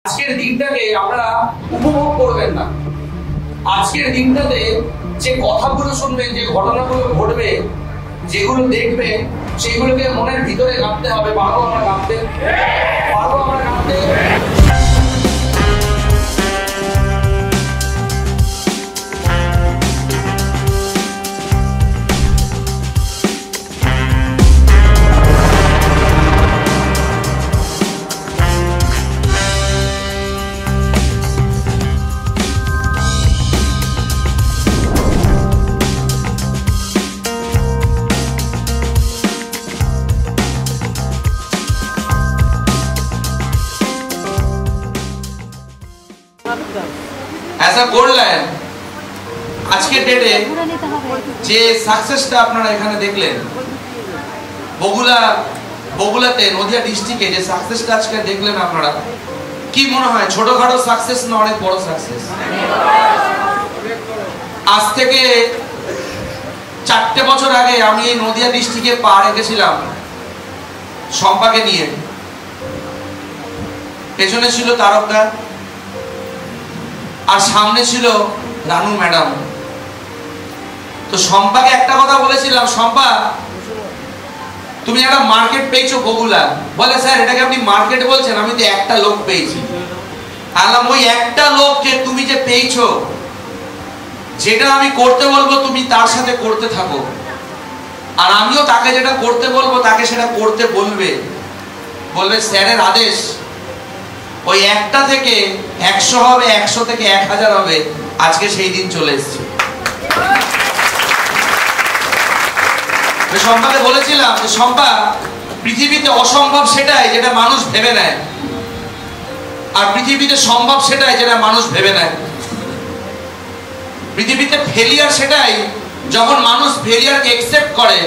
আজকের দিনটাকে আপনারা উপভোগ করবেন না। আজকের দিনটাতে যে কথাগুলো শুনবেন, যে ঘটনাগুলো ঘটবে, যেগুলো দেখবেন, সেগুলোকে মনের ভিতরে রাখতে হবে। পারবো আমরা রাখতে, পারবো আমরা রাখতে। ऐसा করলেন আজকের ডেটে যে সাকসেসটা আপনারা এখানে দেখলেন, বগুলাতে নদিয়া ডিস্ট্রিক্টে যে সাকসেসটা আজকে দেখলেন আপনারা, কি মনে হয় ছোটখাটো সাকসেস না অনেক বড় সাকসেস? আজ থেকে 4টে বছর আগে আমি এই নদিয়া ডিস্ট্রিক্টে পা রেখেছিলাম শম্পাকে নিয়ে। পেছনে ছিল তারকদা আর সামনে ছিল রানু ম্যাডাম। তো শম্পাকে একটা কথা বলেছিলাম, শম্পা তুমি একটা মার্কেট পেয়েছো বগুলা। বলে স্যার এটাকে আপনি মার্কেট বলছেন? আমি তো একটা লোক পেয়েছি। আলাম ওই একটা লোক যে তুমি যে পেয়েছো, যেটা আমি করতে বলবো তুমি তার সাথে করতে থাকো, আর আমিও তাকে যেটা করতে বলবো তাকে সেটা করতে বলবে। বলবে স্যারের আদেশ, ওই একটা থেকে 100 হবে, 100 থেকে 1000 হবে। আজকে সেই দিন চলে এসেছে। শম্পাকে বলেছিলাম যে শম্পা, পৃথিবীতে অসম্ভব সেটাই যেটা মানুষ ভেবে নেয়, আর পৃথিবীতে সম্ভব সেটাই যেটা মানুষ ভেবে নেয়। পৃথিবীতে ফেলিয়ার সেটাই যখন মানুষ ফেলিয়ারকে একসেপ্ট করে,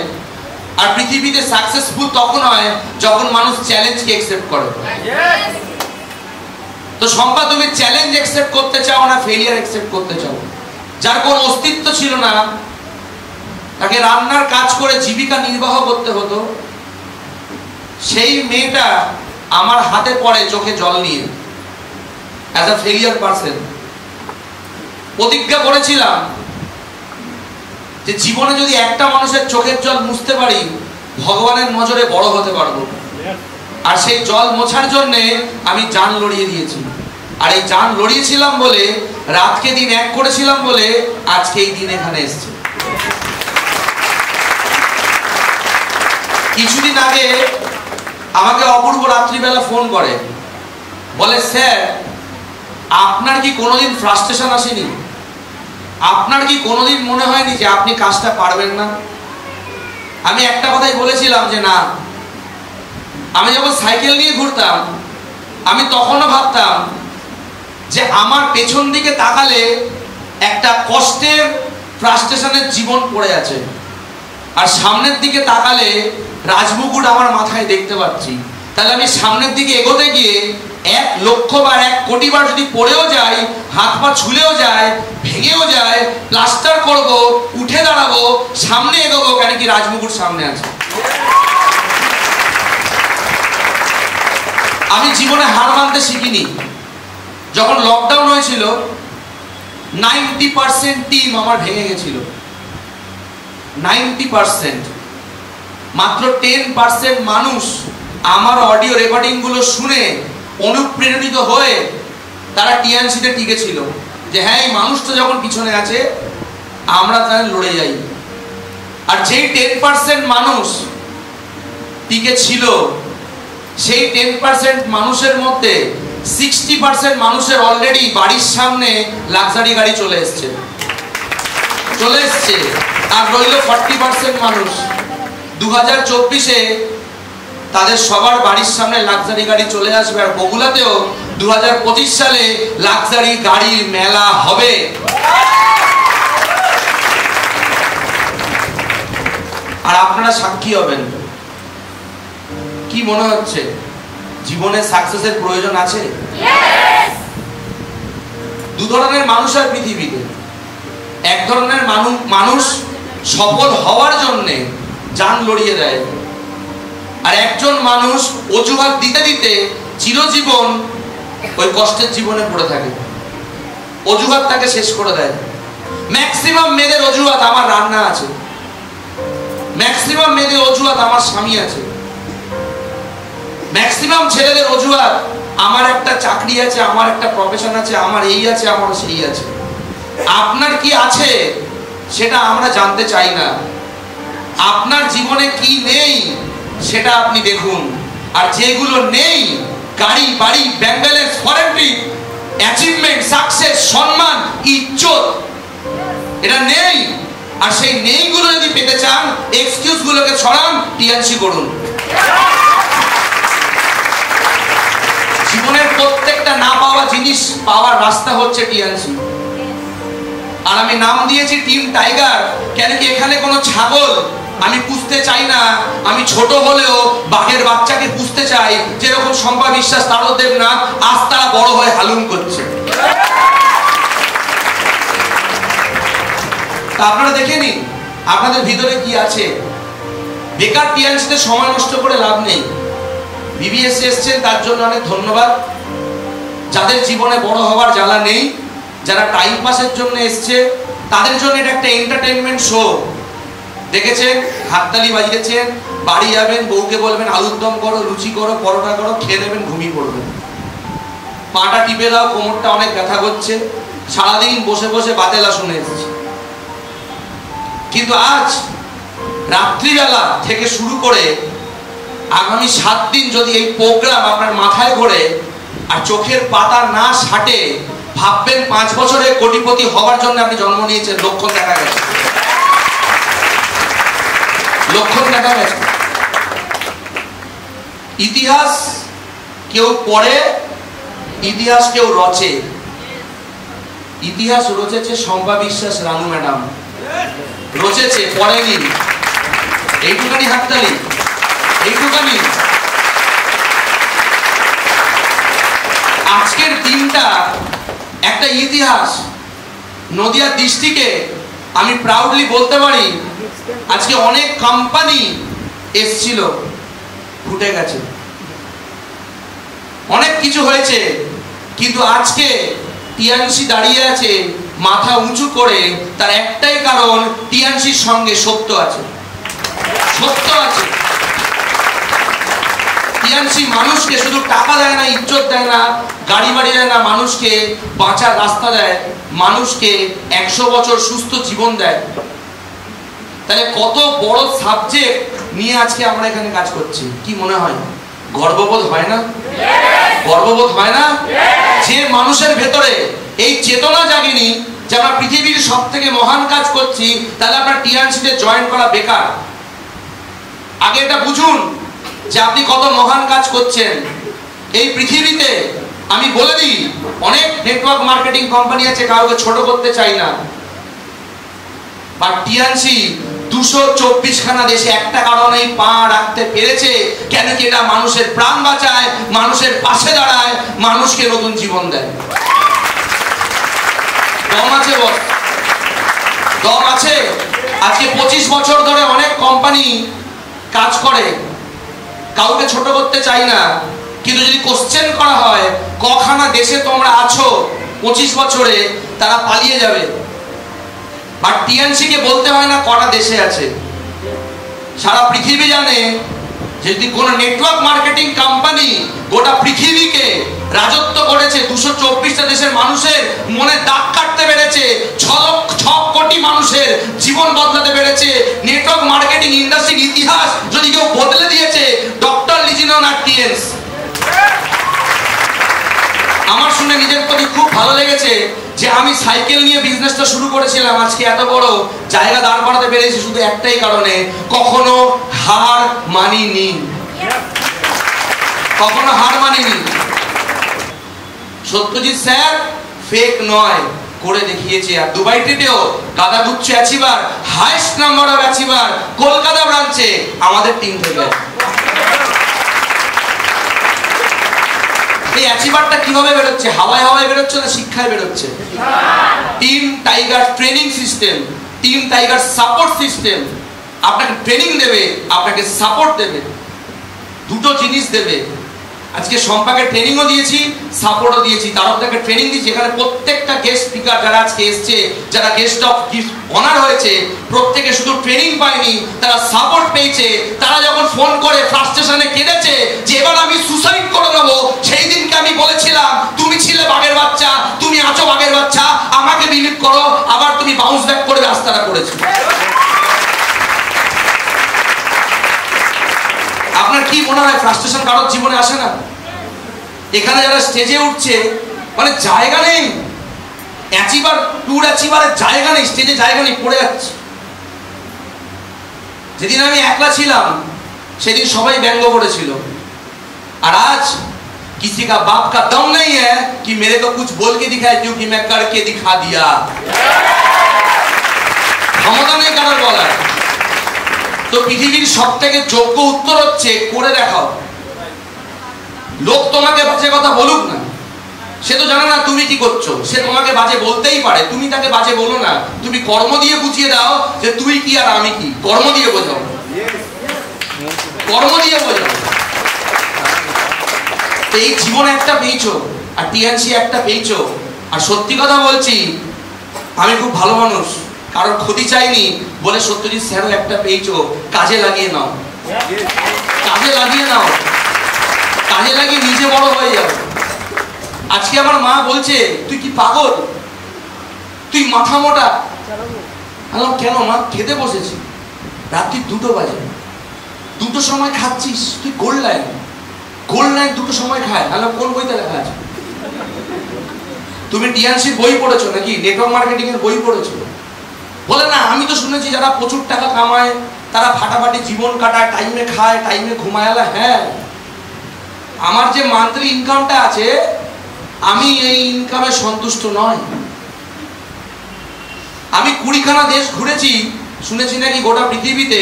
আর পৃথিবীতে সাকসেসফুল তখন হয় যখন মানুষ চ্যালেঞ্জকে একসেপ্ট করে। তো শম্পা, তুমি চ্যালেঞ্জ একসেপ্ট করতে চাও না ফেলিয়ার একসেপ্ট করতে চাও? যার কোনো অস্তিত্ব ছিল না, তাকে রান্নার কাজ করে জীবিকা নির্বাহ করতে হতো, সেই মেয়েটা আমার হাতে পড়ে চোখে জল নিয়ে অ্যাজ আ ফেলিয়ার পারসন। প্রতিজ্ঞা করেছিলাম যে জীবনে যদি একটা মানুষের চোখের জল মুছতে পারি, ভগবানের নজরে বড় হতে পারবো। আর সেই জল মোছার জন্য আমি জান লড়িয়ে দিয়েছি। আর এই জান লড়িয়েছিলাম বলে, রাতকে দিন এক করেছিলাম বলে আজকে এই দিন এখানে এসেছে। কিছুদিন আগে আমাকে অপূর্ব রাত্রিবেলা ফোন করে, বলে স্যার আপনার কি কোনোদিন ফ্রাস্ট্রেশন আসেনি? আপনার কি কোনোদিন মনে হয়নি যে আপনি কাজটা পারবেন না? আমি একটা কথাই বলেছিলাম যে না। আমি যখন সাইকেল নিয়ে ঘুরতাম, আমি তখনও ভাবতাম যে আমার পেছন দিকে তাকালে একটা কষ্টের ফ্রাস্ট্রেশনের জীবন পড়ে আছে, আর সামনের দিকে তাকালে রাজমুকুট আমার মাথায় দেখতে পাচ্ছি। তাহলে আমি সামনের দিকে এগোতে গিয়ে 1 লক্ষ বার 1 কোটি বার যদি পড়েও যাই, হাত পা ছুলেও যায়, ভেঙেও যায়, প্লাস্টার করব, উঠে দাঁড়াবো, সামনে এগোবো, কেন কি রাজমুকুট সামনে আছে। আমি জীবনে হার মানতে শিখিনি। যখন লকডাউন হয়েছিল, 90% টিম আমার ভেঙে গেছিল। 90%। মাত্র 10% মানুষ আমার অডিও রেকর্ডিং গুলো শুনে অনুপ্রেরিত হয়ে তারা টিএনসিতে টিকে ছিল, যে হ্যাঁ এই মানুষটা যখন পিছনে আছে আমরা তাহলে লড়ে যাই। আর যেই 10% মানুষ টিকে ছিল, সেই 10% মানুষের মধ্যে 60% মানুষের অলরেডি বাড়ির সামনে লাক্সারি গাড়ি চলে এসছে। আর রইল 40% মানুষ। 2024-এ তাদের সবার বাড়ির সামনে লাক্সারি গাড়ি চলে আসবে। আর বগুলাতেও 2025 সালে লাক্সারি গাড়ির মেলা হবে। আর আপনারা সাক্ষী হবেন। কি মনে হচ্ছে জীবনে সাকসেসের প্রয়োজন আছে? দু ধরনের মানুষ আর পৃথিবীতে। এক ধরনের মানুষ সফল হওয়ার জন্য জান লড়িয়ে দেয়, আর একজন মানুষ অজুহাত দিতে দিতে চিরজীবন ওই কষ্টের জীবনে পড়ে থাকে, অজুহাত তাকে শেষ করে দেয়। ম্যাক্সিমাম মেয়েদের অজুহাত আমার রান্না আছে, ম্যাক্সিমাম মেয়েদের অজুহাত আমার স্বামী আছে, ম্যাক্সিমাম ছেলেদের অজুহাত আমার একটা চাকরি আছে, আমার একটা প্রফেশন আছে, আমার এই আছে, আমার সেই আছে। আপনার কি আছে সেটা আমরা জানতে চাই না, আপনার জীবনে কি নেই সেটা আপনি দেখুন। আর যেগুলো নেই, গাড়ি, বাড়ি, bank balance, foreign trip, achievement, success, সম্মান, ইজ্জত, এটা নেই। আর সেই নেইগুলো যদি পেতে চান, এক্সকিউজ গুলোকে ছড়ান, টিএনসি করুন। জীবনের প্রত্যেকটা না পাওয়া জিনিস পাওয়ার রাস্তা হচ্ছে টিএনসি। আর আমি নাম দিয়েছি টিম টাইগার, কেন কি এখানে কোনো ছাগল আমি পুষতে চাই না। আমি ছোট হলেও বাঘের বাচ্চাকে পুষতে চাই, যেরকম শম্পা বিশ্বাস, তারক দেবনাথ, আজ তারা বড় হয়ে হালুম করছে। আপনারা দেখে নিন আপনাদের ভিতরে কি আছে। বেকার টিএনসিতে সময় নষ্ট করে লাভ নেই। বিবিএসসি এসছেন তার জন্য অনেক ধন্যবাদ। যাদের জীবনে বড় হওয়ার জ্বালা নেই, যারা টাইম পাসের জন্য এসছে, তাদের জন্য এটা একটা এন্টারটেইনমেন্ট শো। দেখেছেন, হাততালি বাজিয়েছেন, বাড়ি যাবেন, বউকে বলবেন আলুর দম করো, লুচি করো, পরোটা করো, খেয়ে নেবেন, ঘুমিয়ে পড়বেন। পাটা টিপে দাও, কোমরটা অনেক ব্যথা করছে, সারাদিন বসে বসে বাতেলা শুনে এসেছি। কিন্তু আজ রাত্রিবেলা থেকে শুরু করে আগামী 7 দিন যদি এই প্রোগ্রাম আপনার মাথায় ঘোরে আর চোখের পাতা না ছাটে, ভাববেন 5 বছরে কোটিপতি হওয়ার জন্য আপনি জন্ম নিয়েছেন। লক্ষণ দেখা গেছে, লক্ষণ দেখা গেছে। ইতিহাস কেউ পড়ে, ইতিহাস কেউ রচে। ইতিহাস রচেছে শম্পা বিশ্বাস, রানু ম্যাডাম রচেছে, পড়েনি। এইটুখানি হাততালি, এইটুখানি। আজকের দিনটা একটা ইতিহাস। নদিয়া ডিস্ট্রিক্টে আমি প্রাউডলি বলতে পারি আজকে অনেক কোম্পানি এসছিল, ফুটে গেছে, অনেক কিছু হয়েছে। কিন্তু আজকে টিএনসি দাঁড়িয়ে আছে মাথা উঁচু করে, তার একটাই কারণ, টিএনসির সঙ্গে সত্য আছে, সত্য আছে। টিএনসি মানুষকে শুধু টাকা দেয় না, ইজ্জত দেয় না, গাড়ি বাড়ি দেয় না, মানুষকে বাঁচার রাস্তা দেয়, মানুষকে 100 বছর সুস্থ জীবন দেয়। তাহলে কত বড় সাবজেক্ট নিয়ে আজকে আমরা এখানে কাজ করছি। কি মনে হয়, গর্ববোধ হয় না? গর্ববোধ হয় না? যে মানুষের ভেতরে এই চেতনা জাগেনি যে আমরা পৃথিবীর সব থেকে মহান কাজ করছি, তাহলে আপনার টিএনসিতে জয়েন করা বেকার। আগে এটা বুঝুন যে আপনি কত মহান কাজ করছেন এই পৃথিবীতে। আমি বলে দিই, অনেক নেটওয়ার্ক মার্কেটিং কোম্পানি আছে, কাউকে ছোট করতে চাই না, বাট টিএনসি 224 খানা দেশে একটা কারণেই পা রাখতে পেরেছে, কেন কি এটা মানুষের প্রাণ বাঁচায়, মানুষের পাশে দাঁড়ায়, মানুষকে নতুন জীবন দেয়। দম আছে বস, দম আছে। আজকে 25 বছর ধরে অনেক কোম্পানি কাজ করে, কাউকে ছোট করতে চাই না, কিন্তু যদি কোশ্চেন করা হয় কখানা দেশে তোমরা আছো 25 বছরে, তারা পালিয়ে যাবে। বাট টিএনসি কে বলতে হয় না কটা দেশে আছে, সারা পৃথিবী জানে। যদি কোনো নেটওয়ার্ক মার্কেটিং কোম্পানি গোটা পৃথিবীকে রাজত্ব করেছে, 224টা দেশের মানুষের মনে দাগ কাটতে পেরেছে, 6 কোটি মানুষের জীবন বদলাতে পেরেছে, নেটওয়ার্ক মার্কেটিং ইন্ডাস্ট্রির ইতিহাস যদি কেউ বদলে দিয়েছে, ডক্টর লিজিনন আর টিএনসি। আমার শুনে নিজের প্রতি খুব ভালো লেগেছে যে আমি সাইকেল নিয়ে বিজনেসটা শুরু করেছিলাম, আজকে এত বড় জায়গা দাঁড় করাতে পেরেছি শুধু একটাই কারণে, কখনো হার মানিনি, কখনো হার মানিনি। সত্যজিৎ স্যার ফেক নয়, করে দেখিয়েছে। আর দুবাই ট্রিপেও গাদাগুচ্ছ achiever, highest number of achiever Kolkata ব্রাঞ্চে আমাদের টিম থেকে। এই অ্যাচিভারটা কিভাবে বেরোচ্ছে? হাওয়ায় হাওয়ায় বেরোচ্ছে না শিক্ষায় বেরোচ্ছে? Team tiger training system, team tiger support system আপনাকে ট্রেনিং দেবে, আপনাকে সাপোর্ট দেবে, দুটো জিনিস দেবে। আজকে সম্পাকে ট্রেনিংও দিয়েছি, সাপোর্টও দিয়েছি। তারও তাকে ট্রেনিং দিয়েছি, যেখানে প্রত্যেকটা গেস্ট স্পিকার যারা আজকে এসছে, যারা গেস্ট অফ অনার হয়েছে, প্রত্যেকে শুধু ট্রেনিং পায়নি, তারা সাপোর্ট পেয়েছে। তারা যখন ফোন করে ফ্রাস্ট্রেশনে কেঁদেছে যে এবার আমি সুসাইড করে নেবো, সেই দিনকে আমি বলেছিলাম তুমি ছিলে বাঘের বাচ্চা, তুমি আছো বাঘের বাচ্চা, আমাকে বিলিভ করো, আবার তুমি বাউন্স ব্যাক করে রাস্তাটা করেছো। আপনার কি মনে হয় ফ্রাস্ট্রেশন কারোর জীবনে আসে না? এখানে যারা স্টেজে উঠছে মানে জায়গা নেই, অ্যাচিভার ট্যুর অ্যাচিভারের জায়গা নেই, স্টেজে জায়গা নেই, পড়ে যাচ্ছে। যেদিন আমি একলা ছিলাম সেদিন সবাই ব্যঙ্গ করেছিল, আর আজ किसी का बाप का दम नहीं है कि मेरे को कुछ बोल के दिखाए क्योंकि मैं करके दिखा दिया। ক্ষমতা নেই কারোর বলার। তো পৃথিবীর সবথেকে যোগ্য উত্তর হচ্ছে করে দেখাও। লোক তোমাকে বাজে কথা বলুক না, সে তো জানে না তুমি কি করছো, সে তোমাকে বাজে বলতেই পারে, তুমি তাকে বাজে বলো না, তুমি কর্ম দিয়ে বুঝিয়ে দাও যে তুই কি আর আমি কি। কর্ম দিয়ে বোঝাও, কর্ম দিয়ে বোঝাও। এই জীবনে একটা পেয়েছো, আর টিএনসি একটা পেয়েছো। আর সত্যি কথা বলছি, আমি খুব ভালো মানুষ, কারোর ক্ষতি চাইনি বলে সত্যজিৎ স্যারও একটা পেয়েছো, কাজে লাগিয়ে নাও, কাজে লাগিয়ে নাও, কাজে লাগিয়ে নিজে বড় হয়ে যাও। আজকে আমার মা বলছে তুই কি পাগল, তুই মাথা মোটা। কেন মা? খেতে বসেছি, রাত্রি 2টো বাজে, 2টোর সময় খাচ্ছিস তুই? গোল্ড লাইন, গোল্ড লাইন 2টোর সময় খায়। কোন বইতে লেখা আছে? তুমি টিএনসির বই পড়েছো নাকি, নেটওয়ার্ক মার্কেটিং এর বই পড়েছো? বলে না, আমি তো শুনেছি যারা প্রচুর টাকা কামায় তারা ফাটাফাটি জীবন কাটায়, টাইমে খায়, টাইমে ঘুমায়। হ্যাঁ, আমার যে মান্থলি ইনকামটা আছে আমি এই ইনকামে সন্তুষ্ট নয়। আমি 20খানা দেশ ঘুরেছি, শুনেছি নাকি গোটা পৃথিবীতে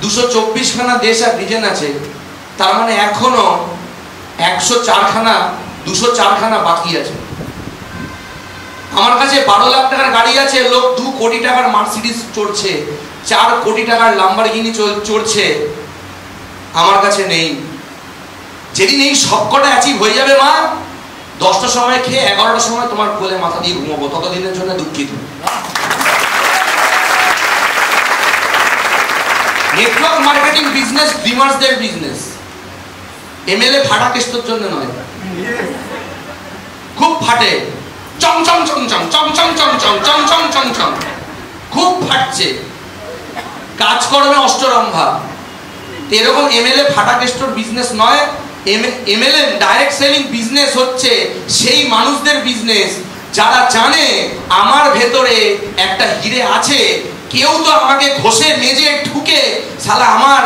224খানা দেশ আর রিজন আছে, তার মানে এখনো 204খানা বাকি আছে। আমার কাছে 12 লাখ টাকার গাড়ি আছে, লোক 2 কোটি টাকার মার্সিডিজ চড়ছে, 4 কোটি টাকার লাম্বরগিনি চড়ছে, আমার কাছে নেই। যেদিন এই সবকটা অ্যাচিভ হয়ে যাবে মা, 10টার সময় খেয়ে 11টার সময় তোমার কোলে মাথা দিয়ে ঘুমাবো, ততদিনের জন্য দুঃখিত। নেটওয়ার্ক মার্কেটিং বিজনেস ড্রিমার্সদের বিজনেস, এমএলএ ফাটা কেষ্টর জন্য নয়। খুব ফাটে, চং চং চং চং চং চং চং চং চং চং চং চং, খুব ফাটছে, কাজকর্মে অষ্টরম্ভা। এরকম এমএলএ ফাটা কেষ্টর বিজনেস নয়। এমএলএ ডাইরেক্ট সেলিং বিজনেস হচ্ছে সেই মানুষদের বিজনেস যারা জানে আমার ভেতরে একটা হিরে আছে, কেউ তো আমাকে ঘষে মেজে ঠুকে শালা আমার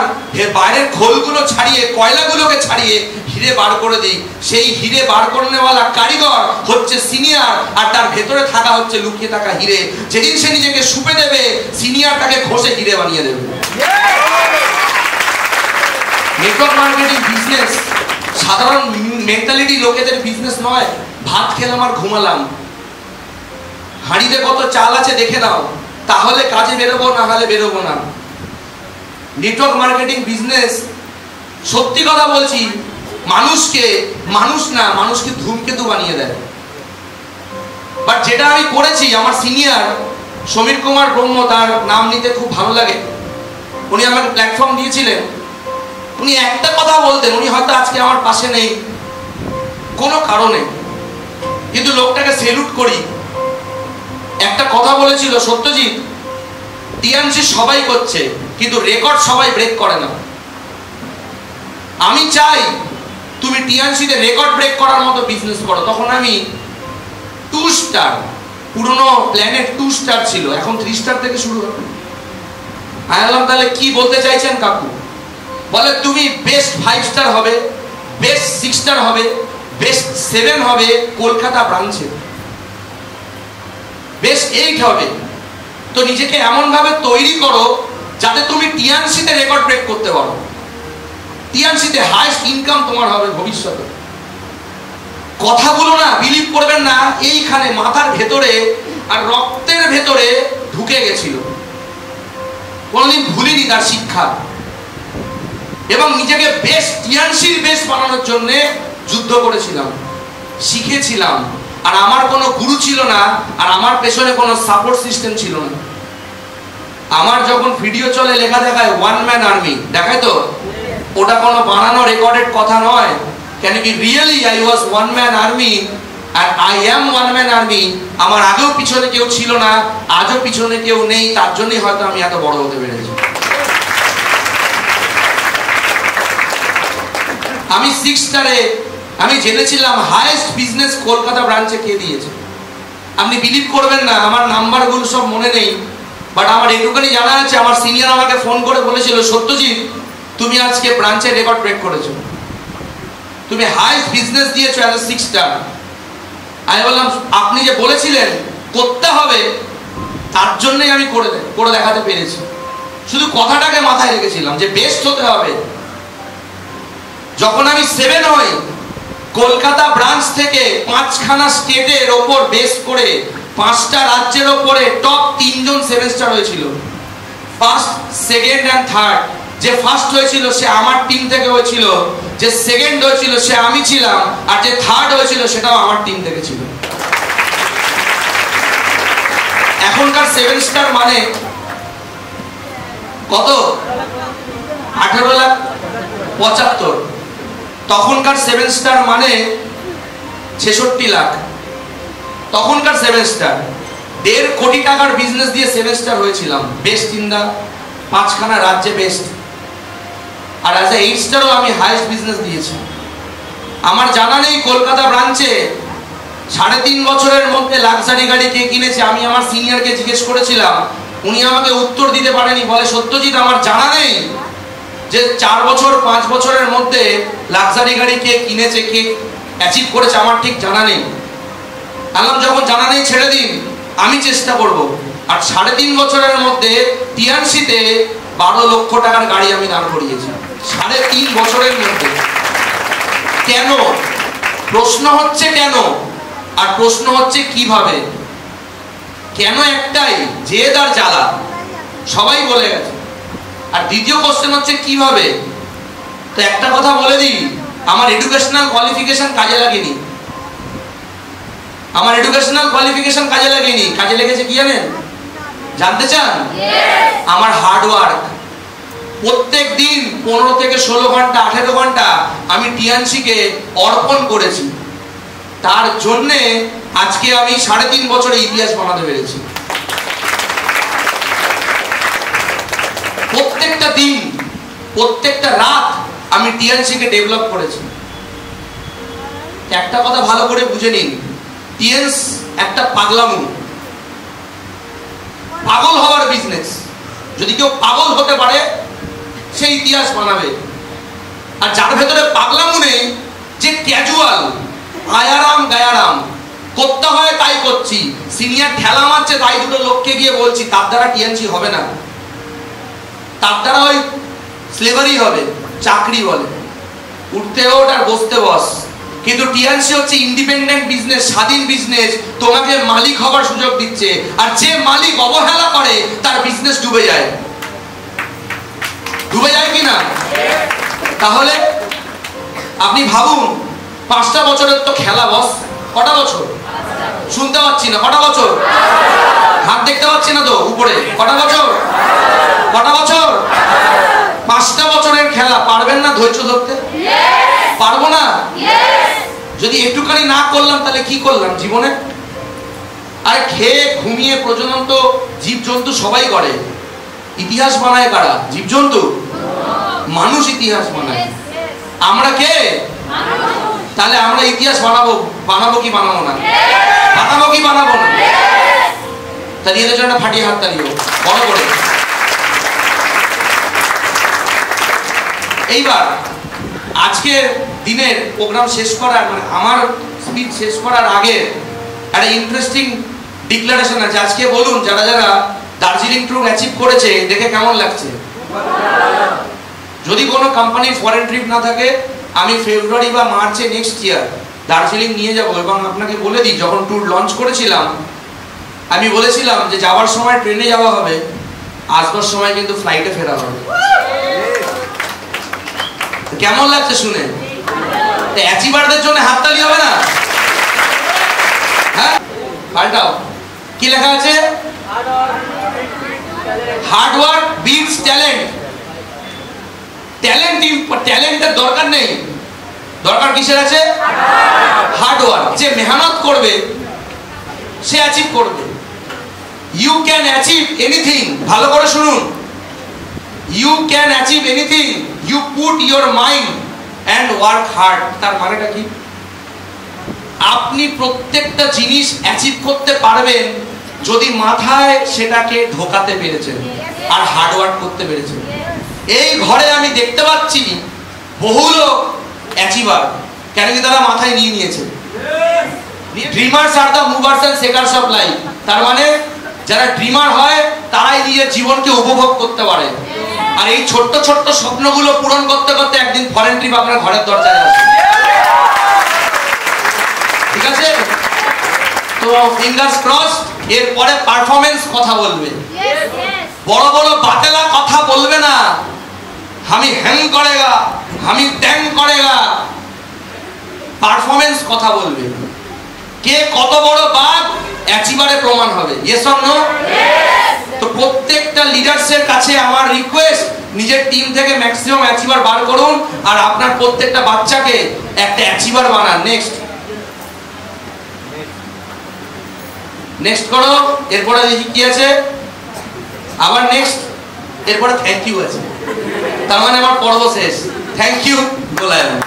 বাইরের খোলগুলো ছাড়িয়ে, কয়লাগুলোকে ছাড়িয়ে হিরে বার করে দিই। সেই হিরে বার করনেওয়ালা কারিগর হচ্ছে সিনিয়র, আর তার ভেতরে থাকা হচ্ছে লুকিয়ে থাকা হিরে। যেদিন সে নিজেকে সুপে দেবে, সিনিয়র তাকে ঘষে হিরে বানিয়ে দেবে। নেটওয়ার্ক মার্কেটিং বিজনেস সাধারণ মেন্টালিটি লোকেদের বিজনেস নয়। ভাত খেলাম আর ঘুমালাম, হাঁড়িতে কত চাল আছে দেখে নাও, তাহলে কাজে বেরোবো, না হলে বেরোবো না। নেটওয়ার্ক মার্কেটিং বিজনেস, সত্যি কথা বলছি, মানুষকে মানুষ না, মানুষকে ধূমকেতু বানিয়ে দেয়। বাট যেটা আমি করেছি, আমার সিনিয়র সমীর কুমার ব্রহ্ম, তার নাম নিতে খুব ভালো লাগে, উনি আমাকে প্ল্যাটফর্ম দিয়েছিলেন। উনি একটা কথা বলতেন, উনি হয়তো আজকে আমার পাশে নেই কোনো কারণে, কিন্তু লোকটাকে সেলুট করি। একটা কথা বলেছিল, সত্যজিৎ টিএনসি সবাই করছে কিন্তু রেকর্ড সবাই ব্রেক করে না। আমি চাই তুমি টিএনসিতে রেকর্ড ব্রেক করার মতো বিজনেস করো। তখন আমি 2 স্টার, পুরনো প্ল্যানেট 2 স্টার ছিল, এখন 3 স্টার থেকে শুরু হবে। আমি বললাম তাহলে কি বলতে চাইছেন কাকু? বলে তুমি বেস্ট 5 স্টার হবে, বেস্ট 6 স্টার হবে, বেস্ট 7 হবে কলকাতা ব্রাঞ্চে, বেস্ট 8 হবে। তো নিজেকে এমন ভাবে তৈরি করো যাতে তুমি টিএনসিতে রেকর্ড ব্রেক করতে পারো। টিএনসিতে হাইয়েস্ট ইনকাম তোমার হবে ভবিষ্যতে। কথাগুলো না বিলিভ করবেন না, এইখানে মাথার ভেতরে আর রক্তের ভেতরে ঢুকে গেছিল, কোনোদিন ভুলিনি তার শিক্ষা। এবং নিজেকে বেস্ট টিএনসির বেস্ট বানানোর জন্য যুদ্ধ করেছিলাম, শিখেছিলাম, আর আমার কোনো গুরু ছিল না, আর আমার পেছনে কোনো সাপোর্ট সিস্টেম ছিল না। আমার যখন ভিডিও চলে লেখা দেখায় ওয়ান ম্যান আর্মি, দেখায় তো, ওটা কোনো বানানো রেকর্ডেড কথা নয়। কেন কি really I was one man army, আর I am one man army. আমার আগেও পিছনে কেউ ছিল না, আজও পিছনে কেউ নেই, তার জন্যই হয়তো আমি এত বড় হতে পেরেছি। আমি 6 স্টারে আমি জেনেছিলাম হাইয়েস্ট বিজনেস কলকাতা ব্রাঞ্চে কে দিয়েছে। আপনি বিলিভ করবেন না, আমার নাম্বারগুলো সব মনে নেই, বাট আমার এটুকুনি জানা আছে, আমার সিনিয়র আমাকে ফোন করে বলেছিল, সত্যজিৎ তুমি আজকে ব্রাঞ্চের রেকর্ড ব্রেক করেছো, তুমি হাইয়েস্ট বিজনেস দিয়েছো অ্যাজ এ 6 স্টার। আমি বললাম আপনি যে বলেছিলেন করতে হবে, তার জন্যই আমি করে দেখাতে পেরেছি। শুধু কথাটাকে মাথায় রেখেছিলাম যে বেস্ট হতে হবে। যখন আমি 7 হই, কলকাতা ব্রাঞ্চ থেকে 5খানা স্টেটের ওপর বেস করে 5টা রাজ্যের ওপরে টপ 3 জন 7 স্টার হয়েছিল। First, second and third. যে ফার্স্ট হয়েছিল সে আমার টিম থেকে হয়েছিল, যে সেকেন্ড হয়েছিল সে আমি ছিলাম, আর যে থার্ড হয়েছিল সেটাও আমার টিম থেকে ছিল। এখনকার 7 স্টার মানে কত? 18,75,000। তখনকার 7 স্টার মানে 66 লাখ। তখনকার 7 স্টার 1.5 কোটি টাকার বিজনেস দিয়ে 7 স্টার হয়েছিলাম, বেস্ট ইন দা 5খানা রাজ্যে বেস্ট। আর অ্যাজ এ 8 স্টারও আমি হাইয়েস্ট বিজনেস দিয়েছি। আমার জানা নেই কলকাতা ব্রাঞ্চে 3.5 বছরের মধ্যে লাক্সারি গাড়ি কে কিনেছে। আমি আমার সিনিয়রকে জিজ্ঞেস করেছিলাম, উনি আমাকে উত্তর দিতে পারেনি। বলে সত্যজিৎ আমার জানা নেই যে 4 বছর 5 বছরের মধ্যে লাক্সারি গাড়ি কে কিনেছে, কে অ্যাচিভ করেছে, আমার ঠিক জানা নেই। বললাম যখন জানা নেই ছেড়ে দিন, আমি চেষ্টা করব। আর 3.5 বছরের মধ্যে টিএনসিতে 12 লক্ষ টাকার গাড়ি আমি দাঁড় করিয়েছি 3.5 বছরের মধ্যে। কেন? প্রশ্ন হচ্ছে কেন, আর প্রশ্ন হচ্ছে কিভাবে। কেন একটাই, জেদ আর জ্বালা, সবাই বলে গেছে। আর দ্বিতীয় কোশ্চেন হচ্ছে কিভাবে। তো একটা কথা বলে দিই, আমার এডুকেশনাল কোয়ালিফিকেশন কাজে লাগেনি। আমার এডুকেশনাল কোয়ালিফিকেশন কাজে লাগেনি। কাজে লেগেছে কি জানেন? জানতে চান? আমার হার্ড ওয়ার্ক। প্রত্যেক দিন 15 থেকে 16 ঘন্টা 18 ঘন্টা আমি টিএনসিকে অর্পণ করেছি। তার জন্য আজকে আমি 3.5 বছরে ইতিহাস বানাতে পেরেছি। প্রত্যেকটা দিন, প্রত্যেকটা রাত আমি টিএনসিকে ডেভেলপ করেছি। একটা কথা ভালো করে বুঝে নিন, টিএনস একটা পাগলামু, পাগল হওয়ার বিজনেস। যদি কেউ পাগল হতে পারে সে ইতিহাস বানাবে। আর যার ভেতরে পাগলামু নেই, যে ক্যাজুয়াল, আয়ারাম গায়ারাম, করতে হয় তাই করছি, সিনিয়র ঠেলা মারছে তাই দুটো লোককে গিয়ে বলছি, তার দ্বারা টিএনসি হবে না। তার দ্বারা ওই স্লেভারি হবে, চাকরি বলে, উঠতে ওঠ আর বসতে বস। কিন্তু টিএনসি হচ্ছে ইন্ডিপেন্ডেন্ট বিজনেস, স্বাধীন বিজনেস, তোমাকে মালিক হবার সুযোগ দিচ্ছে। আর যে মালিক অবহেলা করে তার বিজনেস ডুবে যায়। ডুবে যায় কিনা? তাহলে আপনি ভাবুন, 5টা বছরের তো খেলা বস। কটা বছর? শুনতে পাচ্ছি না। কটা বছর? হাত দেখতে পাচ্ছি না তো উপরে। কটা বছর? কটা বছর? 5টা বছরের খেলা। পারবেন না ধৈর্য ধরতে? পারবো না? যদি একটুখানি না করলাম তাহলে কি করলাম জীবনে? আর খেয়ে ঘুমিয়ে প্রজনন তো জীবজন্তু সবাই করে। ইতিহাস বানায় কারা? জীবজন্তু? মানুষ ইতিহাস বানায়। আমরা কে? তাহলে আমরা ইতিহাস বানাবো। বানাবো কি বানাবো না? বানাবো কি বানাবো না? তাহলে এদের জন্য ফাটিয়ে হাত তালিও বড় করে। এইবার আজকের দিনের প্রোগ্রাম শেষ করার, মানে আমার স্পিচ শেষ করার আগে একটা ইন্টারেস্টিং ডিক্লারেশন আছে। আজকে বলুন, যারা যারা দার্জিলিং ট্যুর অ্যাচিভ করেছে দেখে কেমন লাগছে? যদি কোনো কোম্পানির ফরেন ট্রিপ না থাকে, আমি ফেব্রুয়ারি বা মার্চে নেক্সট ইয়ার দার্জিলিং নিয়ে যাব। এবং আপনাকে বলে দিই, যখন ট্যুর লঞ্চ করেছিলাম আমি বলেছিলাম যে যাওয়ার সময় ট্রেনে যাওয়া হবে, আসবার সময় কিন্তু ফ্লাইটে ফেরা হবে। কেমন লাগছে শুনে? অ্যাচিভারদের জন্য হাততালি হবে না? হ্যাঁ, পাল্টাও। কি লেখা আছে? Hard work beats talent. ট্যালেন্টের দরকার নেই, দরকার কিসের আছে? Hard work. যে মেহনত করবে সে অ্যাচিভ করবে। You can achieve anything. ভালো করে শুনুন, you can achieve anything you put your mind and work hard. তার মানেটা কি? আপনি প্রত্যেকটা জিনিস অ্যাচিভ করতে পারবেন যদি মাথায় সেটাকে ঢোকাতে পেরেছেন আর হার্ড ওয়ার্ক করতে পেরেছেন। এই ঘরে আমি দেখতে পাচ্ছি বহু লোক অ্যাচিভার, কেন কি তারা মাথায় নিয়ে নিয়েছে। ড্রিমার্স আর the movers and shakers of life. তার মানে যারা ড্রিমার হয় তারাই নিজের জীবনকে উপভোগ করতে পারে। আর এই ছোট্ট ছোট্ট স্বপ্নগুলো পূরণ করতে করতে একদিন ফরেন ট্রিপ আপনার ঘরের দরজায় আসবে। ঠিক আছে, তো ফিঙ্গার্স ক্রস। এরপরে পারফরমেন্স কথা বলবে, বড় বড় বাতেলা কথা বলবে না। আমি হ্যাং করেগা, আমি ট্যাং করেগা। পারফরমেন্স কথা বলবে। কে কত বড় বাঘ অ্যাচিভারে প্রমাণ হবে। Yes or no? তো প্রত্যেকটা লিডার্সের কাছে আমার রিকোয়েস্ট, নিজের টিম থেকে ম্যাক্সিমাম অ্যাচিভার বার করুন আর আপনার প্রত্যেকটা বাচ্চাকে একটা অ্যাচিভার বানান। নেক্সট নেক্সট করো। এরপরে দেখি কি আছে, আবার নেক্সট। এরপরে থ্যাংক ইউ আছে। তার মানে আমার পর্ব শেষ। থ্যাংক ইউ বলা যাবে।